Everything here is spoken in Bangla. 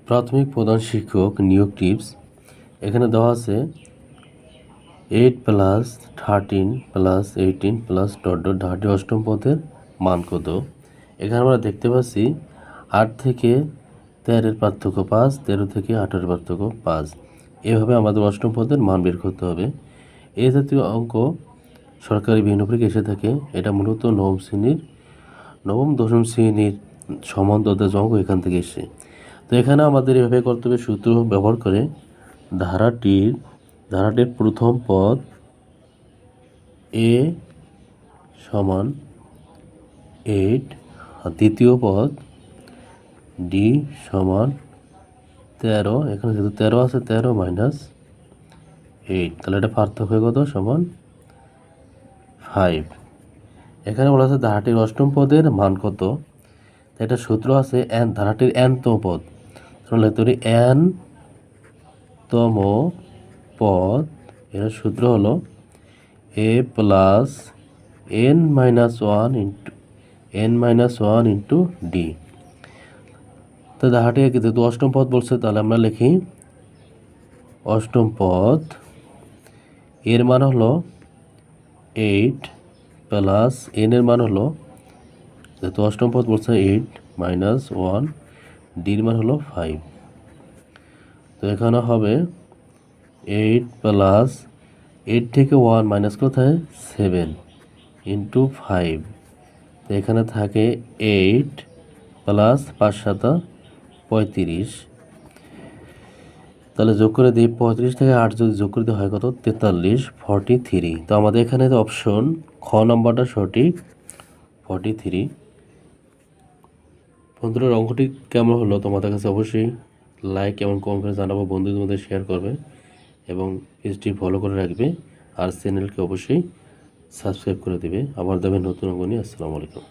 প্রাথমিক প্রধান শিক্ষক নিয়োগ টিপস। এখানে দেওয়া আছে 8 + 13 + 18 + ঢাটি অষ্টম পদের মান কত। এখানে আমরা দেখতে পাচ্ছি 8 থেকে 13 পার্থক্য 5, 13 থেকে 18 পার্থক্য 5। এভাবে আমাদের অষ্টম পদের মান বের করতে হবে। এই জাতীয় অঙ্ক সরকারি বিভিন্ন পরীক্ষায় এসে থাকে। এটা মূলত নবম দশম শ্রেণীর সমান দরজা অঙ্ক এখান থেকে এসে। তো এখানে আমাদের এভাবে করতে হবে, সূত্র ব্যবহার করে ধারাটির প্রথম পদ a সমান 8 আর দ্বিতীয় পদ d সমান 13। এখানে যেহেতু 13 আছে 13 - 8, তাহলে এটা পার্থক্য কত সমান 5। এখানে বলা আছে ধারাটির অষ্টম পদের মান কত। এটা সূত্র আছে ধারাটির n-তম পদ, তাহলে তৈরি n-তম পদ, এর সূত্র হলো a + n-1 ইন্টু d। তো ধারাটি যেহেতু অষ্টম পদ বলছে, তাহলে আমরা লিখি অষ্টম পদ এর মান হলো 8 প্লাস n এর মান হলো, যেহেতু অষ্টম পদ বলছে 8 - 1, ডির মান হলো 5। তো এখানে হবে 8 প্লাস 8 থেকে 1 মাইনাস কোথায় 7 ইন্টু 5। তো এখানে থাকে 8 প্লাস 5 × 7 = 35। তাহলে যোগ করে দিই, 35 থেকে 8 যদি যোগ করে দিই হয় কত 43, 43। তো আমাদের এখানে অপশন খ নাম্বারটা সঠিক, 43। বন্ধুরা, অঙ্কটি কেমন হলো তোমাদের কাছে অবশ্যই লাইক এবং কমেন্ট করে জানাবো, বন্ধুদের মধ্যে শেয়ার করবে এবং পেজটি ফলো করে রাখবে, আর চ্যানেলকে অবশ্যই সাবস্ক্রাইব করে দেবে। আবার দেবে নতুন অঙ্ক নিয়ে। আসসালামু আলাইকুম।